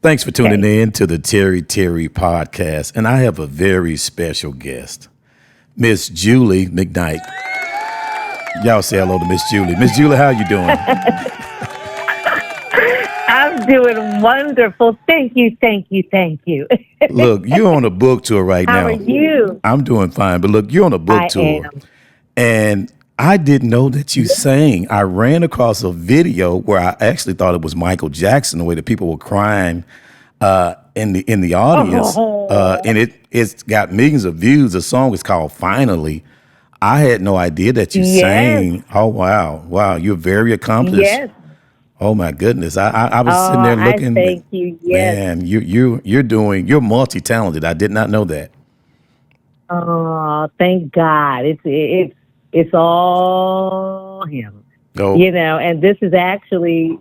Thanks for tuning in to the Terry podcast. And I have a very special guest, Miss Julie Mcknight. Y'all say hello to Miss Julie. Miss Julie, how you doing? I'm doing wonderful. Thank you. Look, you're on a book tour right now. How are you? I'm doing fine. But look, you're on a book tour. am. And I didn't know that you sang. I ran across a video where I actually thought it was Michael Jackson, the way that people were crying in the audience. And it's got millions of views. The song is called Finally. I had no idea that you sang. Oh, wow. Wow. You're very accomplished. Yes. Oh, my goodness. I was sitting there looking. Thank you. Yes. Man, you're multi-talented. I did not know that. Oh, thank God. It's all him. Oh. And this is actually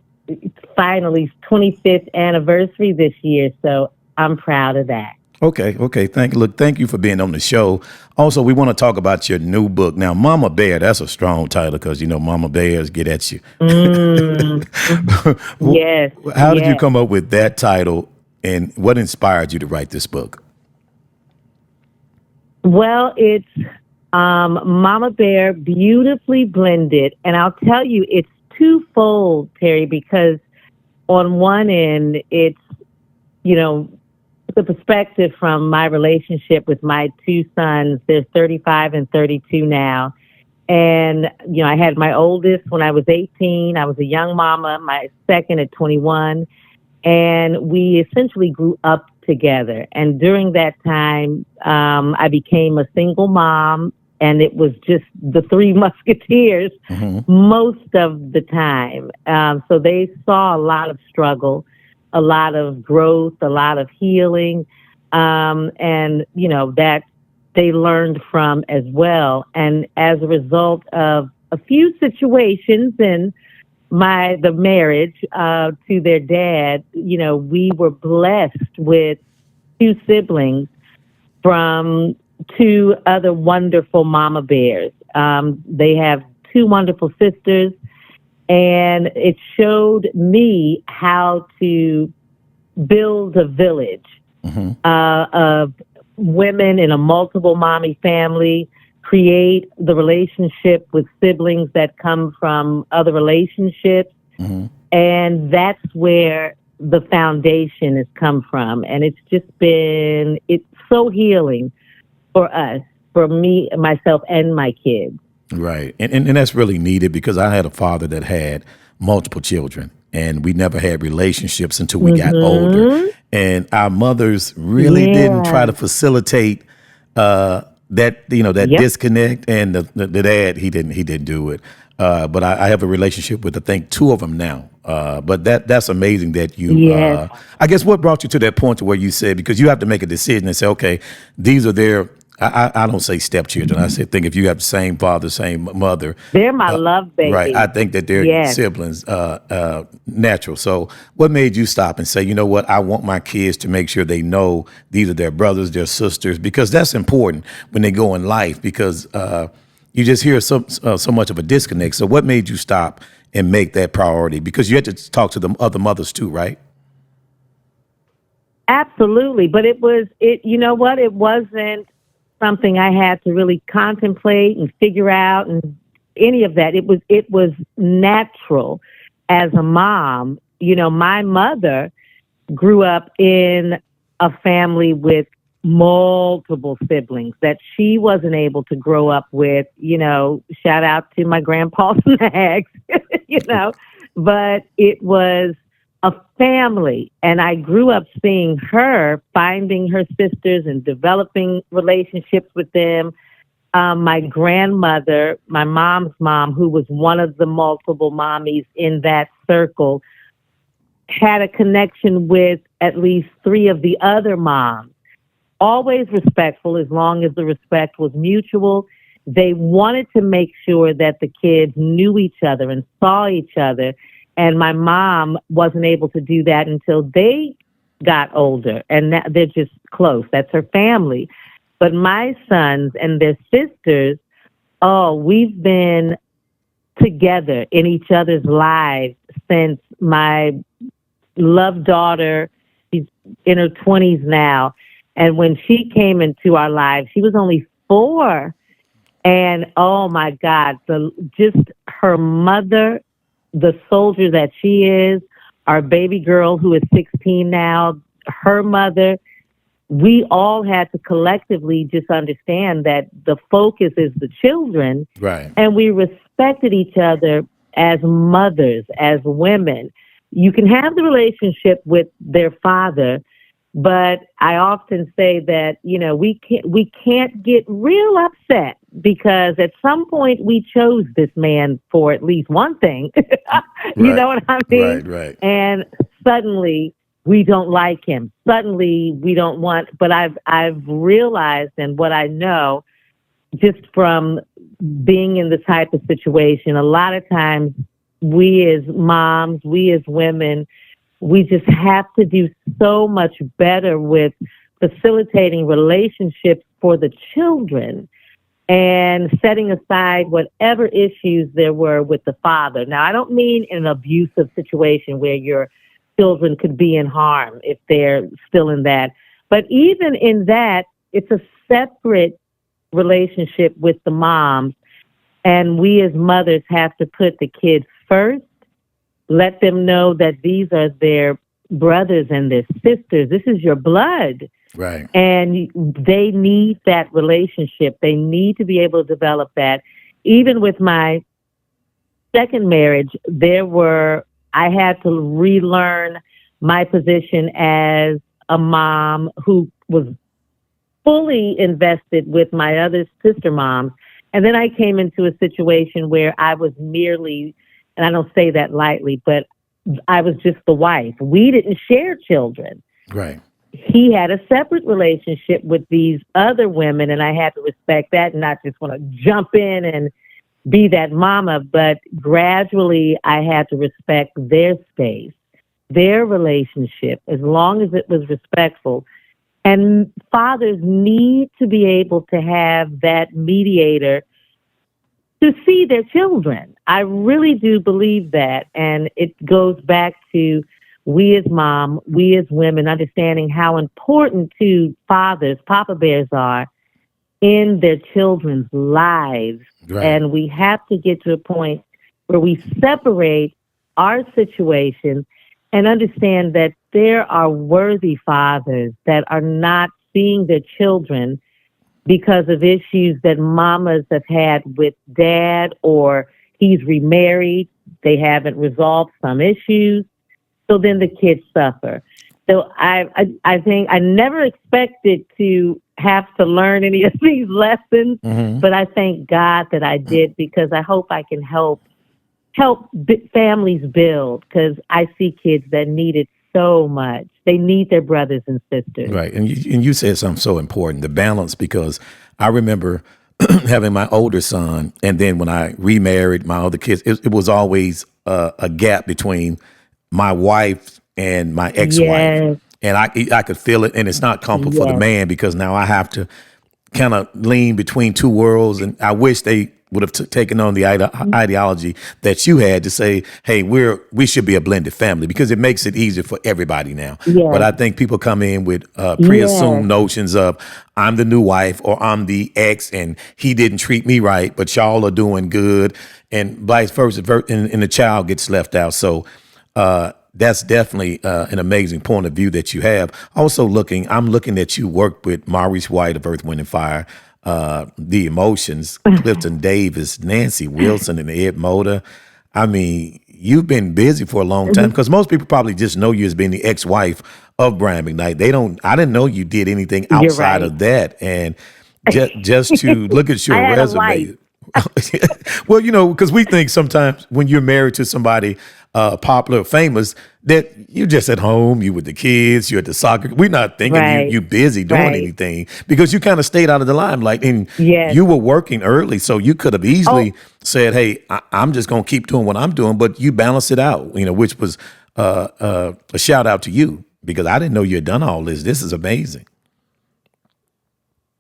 finally 25th anniversary this year, so I'm proud of that. Okay. Thank you for being on the show. Also, we want to talk about your new book. Now, Mama Bear, that's a strong title because, Mama Bears get at you. Yes. How did you come up with that title, and what inspired you to write this book? Well, it's Mama Bear beautifully blended. And I'll tell you, it's twofold, Terry, because on one end, it's, the perspective from my relationship with my two sons. They're 35 and 32 now. And, I had my oldest when I was 18. I was a young mama, my second at 21. And we essentially grew up together. And during that time, I became a single mom, and it was just the Three Musketeers most of the time. So they saw a lot of struggle, a lot of growth, a lot of healing, and, that they learned from as well. And as a result of a few situations in the marriage to their dad, we were blessed with two siblings from two other wonderful mama bears. They have two wonderful sisters, and it showed me how to build a village of women in a multiple mommy family, create the relationship with siblings that come from other relationships. And that's where the foundation has come from. And it's so healing for us, for me, myself, and my kids. Right. And that's really needed because I had a father that had multiple children, and we never had relationships until we got older. And our mothers really didn't try to facilitate that disconnect. And the dad, he didn't do it. But I have a relationship with, I think, two of them now. But that's amazing that you, I guess what brought you to that point to where you said, because you have to make a decision and say, okay, these are their, I don't say stepchildren. I say, think if you have the same father, same mother. They're my love baby. Right. I think that they're siblings, natural. So what made you stop and say, you know what, I want my kids to make sure they know these are their brothers, their sisters, because that's important when they go in life, because you just hear so much of a disconnect. So what made you stop and make that priority? Because you had to talk to the other mothers too, right? Absolutely. But it wasn't something I had to really contemplate and figure out and any of that. It was natural as a mom. My mother grew up in a family with multiple siblings that she wasn't able to grow up with, shout out to my grandpa Snags, but it was a family. And I grew up seeing her finding her sisters and developing relationships with them. My grandmother, my mom's mom, who was one of the multiple mommies in that circle, had a connection with at least three of the other moms. Always respectful, as long as the respect was mutual. They wanted to make sure that the kids knew each other and saw each other. And my mom wasn't able to do that until they got older. And they're just close. That's her family. But my sons and their sisters, we've been together in each other's lives since my loved daughter, she's in her 20s now. And when she came into our lives, she was only 4. And oh my God, just her mother, the soldier that she is, our baby girl who is 16 now, her mother, we all had to collectively just understand that the focus is the children, Right. and we respected each other as mothers, as women. You can have the relationship with their father, but I often say that, we can't get real upset because at some point we chose this man for at least one thing. You Right. know what I mean? Right. Right. And suddenly we don't like him. Suddenly we don't want, but I've realized, and what I know just from being in this type of situation, a lot of times we as moms, we as women, we just have to do so much better with facilitating relationships for the children and setting aside whatever issues there were with the father. Now, I don't mean in an abusive situation where your children could be in harm if they're still in that. But even in that, it's a separate relationship with the moms. And we as mothers have to put the kids first, let them know that these are their brothers and their sisters. This is your blood. Right. And they need that relationship. They need to be able to develop that. Even with my second marriage, I had to relearn my position as a mom who was fully invested with my other sister moms. And then I came into a situation where I was merely, and I don't say that lightly, but I was just the wife. We didn't share children. Right. He had a separate relationship with these other women, and I had to respect that and not just want to jump in and be that mama. But gradually, I had to respect their space, their relationship, as long as it was respectful. And fathers need to be able to have that mediator to see their children. I really do believe that. And it goes back to we as mom, we as women, understanding how important to fathers, Papa Bears are in their children's lives. Right. And we have to get to a point where we separate our situation and understand that there are worthy fathers that are not seeing their children because of issues that mamas have had with dad, or he's remarried, they haven't resolved some issues, so then the kids suffer. So I think I never expected to have to learn any of these lessons, but I thank God that I did, because I hope I can help families build, because I see kids that need it so much. They need their brothers and sisters. Right. And you said something so important, the balance, because I remember having my older son, and then when I remarried my other kids, it was always a gap between my wife and my ex-wife. Yes, And I could feel it, and it's not comfortable for the yes, man, because now I have to kind of lean between two worlds. And I wish they would have taken on the ideology that you had to say, hey, we should be a blended family, because it makes it easier for everybody now. But yes, I think people come in with yes. pre-assumed notions of I'm the new wife or I'm the ex and he didn't treat me right, but y'all are doing good, and vice versa, and the child gets left out. So that's definitely an amazing point of view that you have. Also, I'm looking at you worked with Maurice White of Earth, Wind and Fire, The Emotions, Clifton Davis, Nancy Wilson, and Ed Moda. I mean, you've been busy for a long time, because most people probably just know you as being the ex-wife of Brian Mcknight. I didn't know you did anything You're outside right. of that. And just to look at I your had a life. resume. Well, because we think sometimes when you're married to somebody popular or famous, that you're just at home, you with the kids, you're at the soccer. We're not thinking Right, you busy doing right. anything, because you kind of stayed out of the limelight, and Yes. you were working early, so you could have Oh, easily said, "Hey, I'm just going to keep doing what I'm doing," but you balanced it out, which was a shout out to you, because I didn't know you had done all this. This is amazing.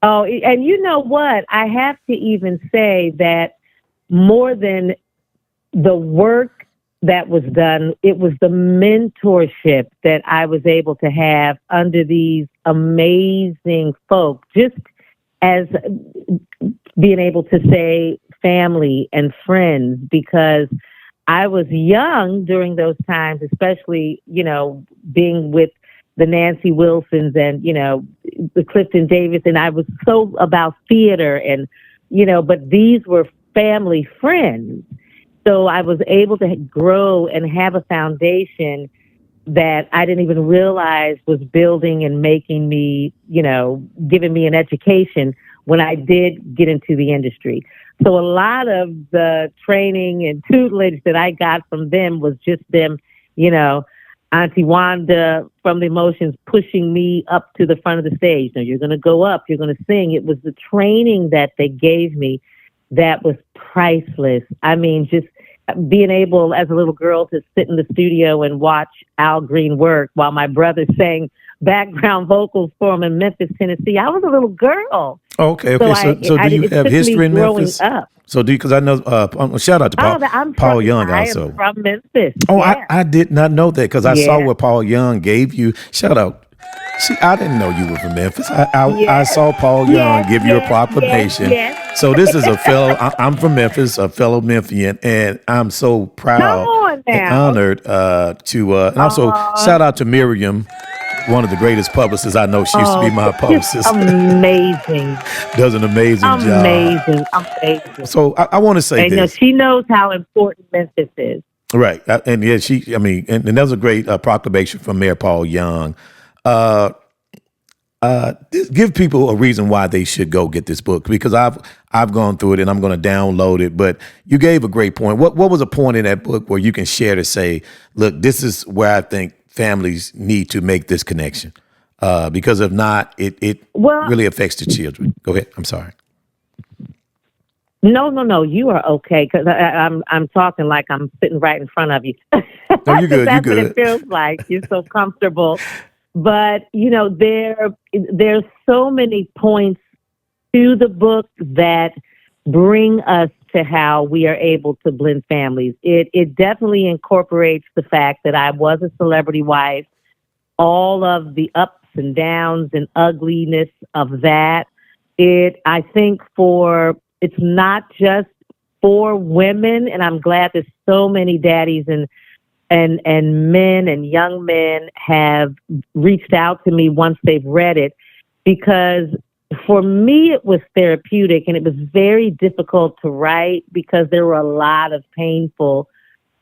oh, and you know what? I have to even say that more than the work that was done. It was the mentorship that I was able to have under these amazing folk, just as being able to say family and friends, because I was young during those times, especially, being with the Nancy Wilsons and, the Clifton Davis. And I was so about theater and, but these were family friends. So I was able to grow and have a foundation that I didn't even realize was building and making me, giving me an education when I did get into the industry. So a lot of the training and tutelage that I got from them was just them, Auntie Wanda from the Emotions pushing me up to the front of the stage. Now you're going to go up, you're going to sing. It was the training that they gave me that was priceless. I mean, just being able as a little girl to sit in the studio and watch Al Green work while my brother sang background vocals for him in Memphis, Tennessee. I was a little girl. Okay. So do you have history in Memphis? Up. So because I know, shout out to Paul Young also. I am from Memphis. Oh, yeah. I did not know that because I saw what Paul Young gave you. Shout out. See, I didn't know you were from Memphis. I saw Paul Young give you a proclamation. So this is a fellow, I'm from Memphis, a fellow Memphian, and I'm so proud and honored and also shout out to Miriam, one of the greatest publicists I know. She used to be my publicist. Amazing. Does an amazing job. Amazing. So I want to say this. She knows how important Memphis is. Right. And yeah, and that was a great proclamation from Mayor Paul Young. Give people a reason why they should go get this book, because I've gone through it and I'm going to download it. But you gave a great point. What was a point in that book where you can share to say, look, this is where I think families need to make this connection, because if not, it really affects the children. Go ahead. I'm sorry. No. You are okay, because I'm talking like I'm sitting right in front of you. No, you're good. That's you're good. what it feels like. You're so comfortable. But, there's so many points to the book that bring us to how we are able to blend families. It definitely incorporates the fact that I was a celebrity wife, all of the ups and downs and ugliness of that. I think it's not just for women, and I'm glad that so many daddies and men and young men have reached out to me once they've read it, because for me it was therapeutic, and it was very difficult to write because there were a lot of painful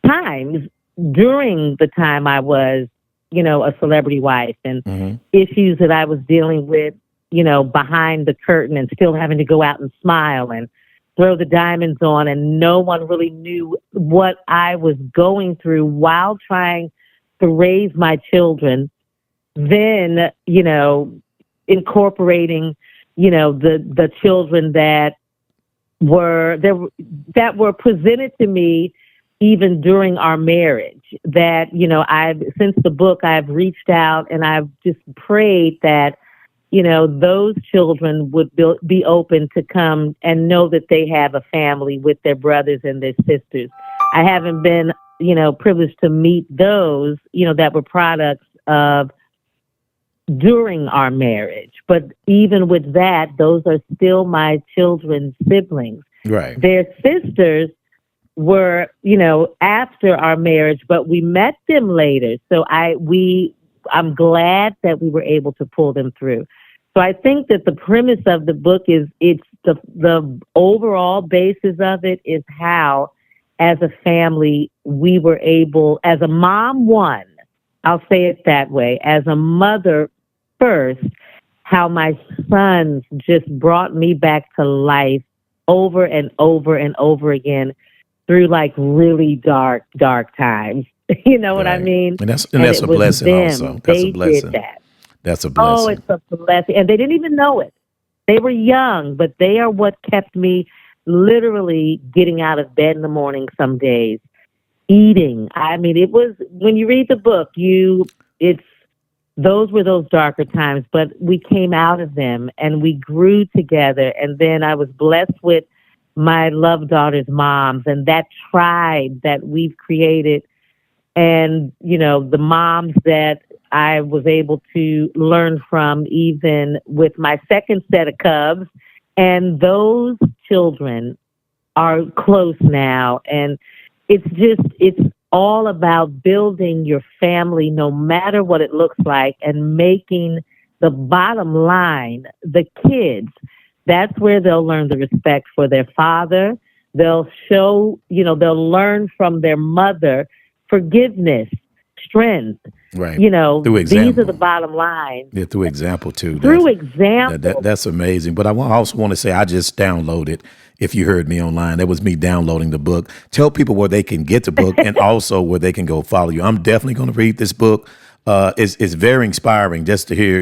times during the time I was, a celebrity wife, and issues that I was dealing with, behind the curtain, and still having to go out and smile and throw the diamonds on, and no one really knew what I was going through while trying to raise my children. Then, incorporating, the children that were presented to me even during our marriage. That, since the book, I've reached out and I've just prayed that those children would be open to come and know that they have a family with their brothers and their sisters. I haven't been, privileged to meet those, that were products of during our marriage. But even with that, those are still my children's siblings. Right. Their sisters were, after our marriage, but we met them later. So I'm glad that we were able to pull them through. So I think that the premise of the book is the overall basis of it is how, as a family, we were able, as a mom, I'll say it that way, as a mother first, how my sons just brought me back to life over and over and over again through like really dark times. You know what I mean? And that's a blessing also. That's a blessing. Did that. That's a blessing. Oh, it's a blessing. And they didn't even know it. They were young, but they are what kept me literally getting out of bed in the morning some days, eating. I mean, it was, when you read the book, those were those darker times, but we came out of them and we grew together. And then I was blessed with my love daughter's moms and that tribe that we've created, and the moms that I was able to learn from, even with my second set of cubs, and those children are close now. And it's all about building your family no matter what it looks like, and making the bottom line the kids. That's where they'll learn the respect for their father. They'll show, they'll learn from their mother forgiveness, strength. Right. Through These are the example. bottom lines. Yeah, through example too. Through example. That's amazing. But I also want to say I just downloaded. If you heard me online, that was me downloading the book. Tell people where they can get the book and also where they can go follow you. I'm definitely going to read this book. It's very inspiring just to hear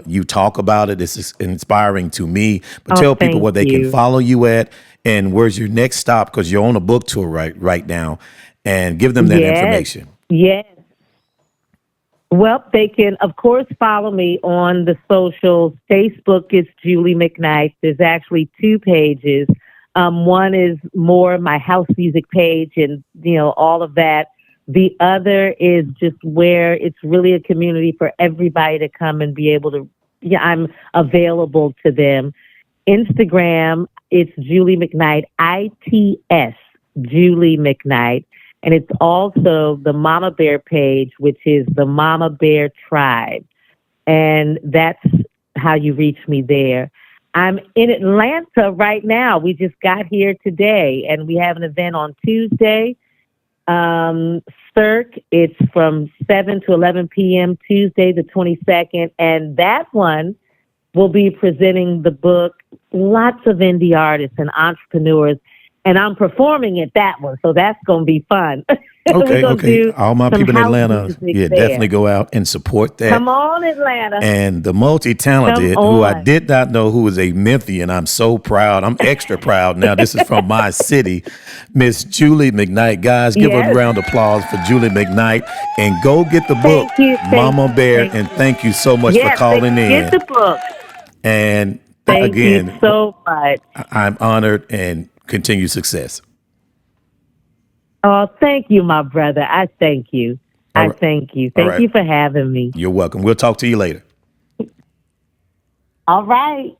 you talk about it. It's inspiring to me. But Oh, tell people thank where they can you. follow you at and where's your next stop, because you're on a book tour right now, and give them that Yes. information. Yes. Well, they can, of course, follow me on the socials. Facebook is Julie Mcknight. There's actually two pages. One is more my house music page and, all of that. The other is just where it's really a community for everybody to come and be able to, yeah, I'm available to them. Instagram, it's Julie Mcknight, ITS, Julie Mcknight. And it's also the Mama Bear page, which is the Mama Bear Tribe. And that's how you reach me there. I'm in Atlanta right now. We just got here today, and we have an event on Tuesday. Cirque, it's from 7 to 11 p.m. Tuesday the 22nd. And that one will be presenting the book, lots of indie artists and entrepreneurs. And I'm performing at that one, so that's going to be fun. We're Okay, going to okay. do All my some people in house Atlanta, music yeah, there. definitely go out and support that. Come on, Atlanta. And the Come multi-talented, who I on. did not know who was a Memphian, I'm so proud. I'm extra proud now. This is from my city, Miss Julie Mcknight. Guys, give a Yes. round of applause for Julie Mcknight. And go get the book, Thank you. Mama Bear. Thank And you. thank you so much for Yes, they calling can get in. the book. And Thank you again, so much. I'm honored, and continued success. Oh, thank you, my brother. I thank you. All I right. thank you. All Thank right. you for having me. You're welcome. We'll talk to you later. All right.